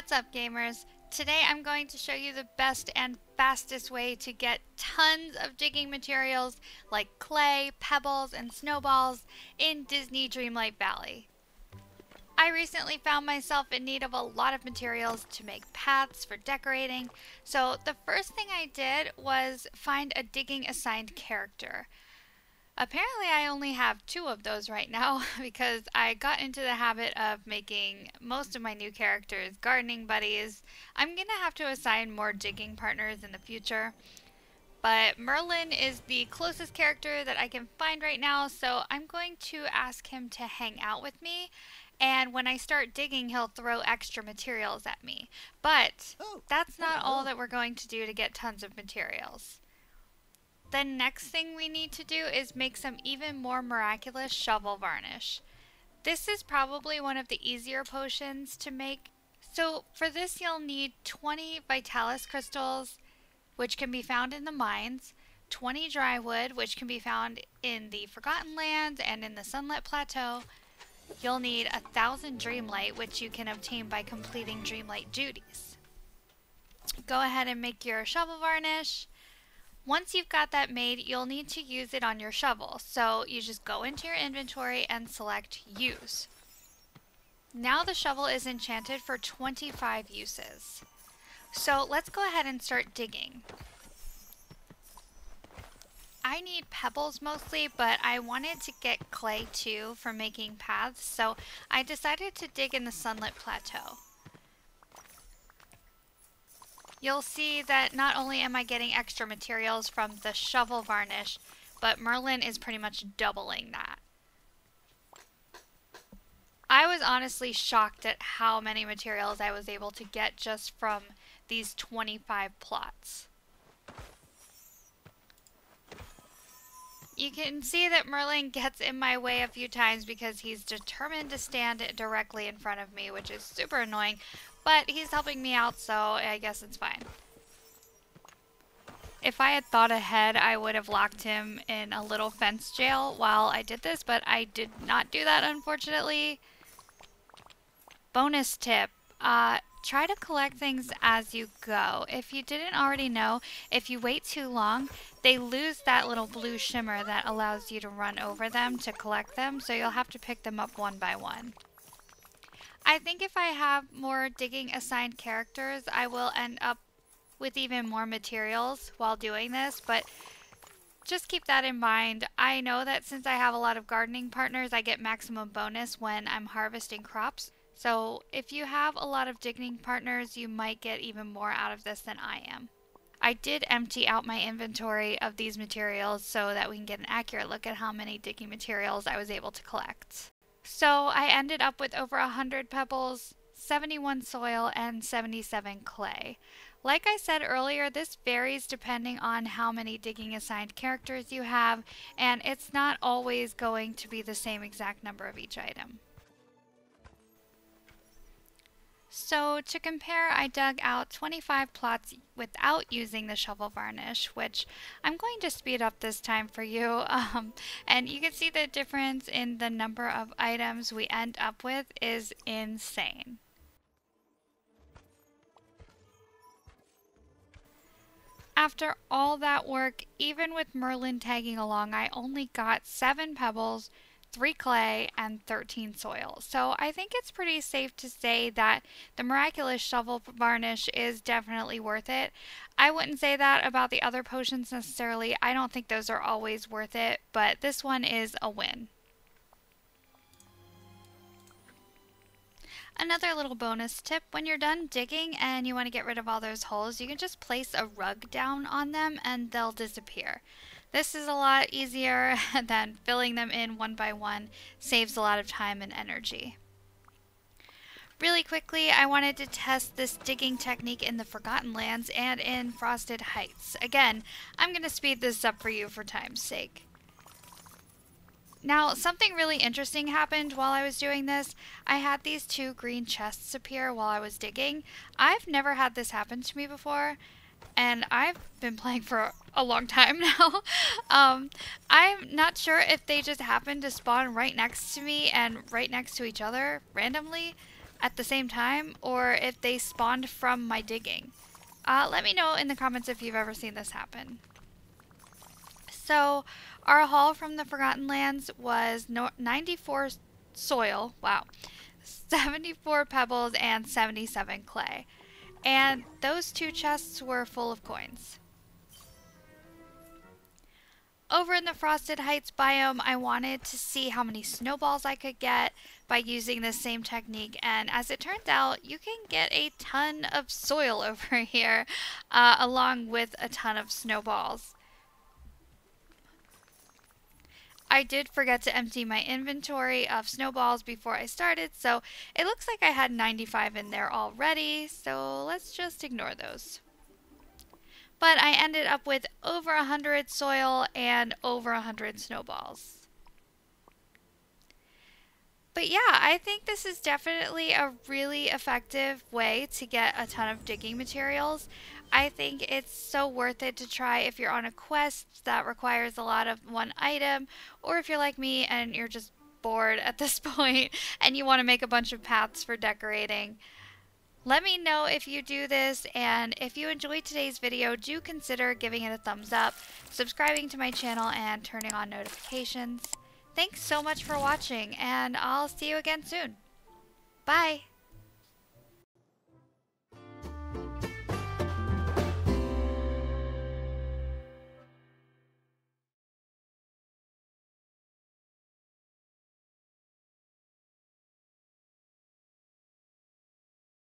What's up, gamers? Today I'm going to show you the best and fastest way to get tons of digging materials like clay, pebbles, and snowballs in Disney Dreamlight Valley. I recently found myself in need of a lot of materials to make paths for decorating, so the first thing I did was find a digging assigned character. Apparently I only have 2 of those right now because I got into the habit of making most of my new characters gardening buddies. I'm gonna have to assign more digging partners in the future. But Merlin is the closest character that I can find right now, so I'm going to ask him to hang out with me. And when I start digging, he'll throw extra materials at me. But that's not all that we're going to do to get tons of materials. The next thing we need to do is make some even more miraculous shovel varnish. This is probably one of the easier potions to make. So for this you'll need 20 Vitalis crystals, which can be found in the mines, 20 dry wood, which can be found in the Forgotten Lands and in the Sunlit Plateau. You'll need 1,000 Dreamlight, which you can obtain by completing Dreamlight duties. Go ahead and make your shovel varnish. Once you've got that made, you'll need to use it on your shovel, so you just go into your inventory and select Use. Now the shovel is enchanted for 25 uses. So let's go ahead and start digging. I need pebbles mostly, but I wanted to get clay too for making paths, so I decided to dig in the Sunlit Plateau. You'll see that not only am I getting extra materials from the shovel varnish, but Merlin is pretty much doubling that. I was honestly shocked at how many materials I was able to get just from these 25 plots. You can see that Merlin gets in my way a few times because he's determined to stand directly in front of me, which is super annoying. But he's helping me out, so I guess it's fine. If I had thought ahead, I would have locked him in a little fence jail while I did this, but I did not do that, unfortunately. Bonus tip, try to collect things as you go. If you didn't already know, if you wait too long, they lose that little blue shimmer that allows you to run over them to collect them, so you'll have to pick them up one by one. I think if I have more digging assigned characters, I will end up with even more materials while doing this, but just keep that in mind. I know that since I have a lot of gardening partners, I get maximum bonus when I'm harvesting crops. So if you have a lot of digging partners, you might get even more out of this than I am. I did empty out my inventory of these materials so that we can get an accurate look at how many digging materials I was able to collect. So I ended up with over 100 pebbles, 71 soil, and 77 clay. Like I said earlier, this varies depending on how many digging assigned characters you have, and it's not always going to be the same exact number of each item. So to compare, I dug out 25 plots without using the shovel varnish, which I'm going to speed up this time for you. And you can see the difference in the number of items we end up with is insane. After all that work, even with Merlin tagging along, I only got 7 pebbles, 3 clay, and 13 soil. So I think it's pretty safe to say that the miraculous shovel varnish is definitely worth it. I wouldn't say that about the other potions necessarily. I don't think those are always worth it, but this one is a win. Another little bonus tip, when you're done digging and you want to get rid of all those holes, you can just place a rug down on them and they'll disappear. This is a lot easier than filling them in one by one, saves a lot of time and energy. Really quickly, I wanted to test this digging technique in the Forgotten Lands and in Frosted Heights. Again, I'm going to speed this up for you for time's sake. Now, something really interesting happened while I was doing this. I had these 2 green chests appear while I was digging. I've never had this happen to me before, and I've been playing for a long time now. I'm not sure if they just happened to spawn right next to me and right next to each other randomly, at the same time or if they spawned from my digging. Let me know in the comments if you've ever seen this happen. So our haul from the Forgotten Lands was 94 soil, wow, 74 pebbles, and 77 clay. And those 2 chests were full of coins. Over in the Frosted Heights biome, I wanted to see how many snowballs I could get by using this same technique, and as it turns out, you can get a ton of soil over here, along with a ton of snowballs. I did forget to empty my inventory of snowballs before I started, so it looks like I had 95 in there already, so let's just ignore those. But I ended up with over 100 soil and over 100 snowballs. But yeah, I think this is definitely a really effective way to get a ton of digging materials. I think it's so worth it to try if you're on a quest that requires a lot of one item, or if you're like me and you're just bored at this point and you want to make a bunch of paths for decorating. Let me know if you do this, and if you enjoyed today's video, do consider giving it a thumbs up, subscribing to my channel, and turning on notifications. Thanks so much for watching, and I'll see you again soon. Bye!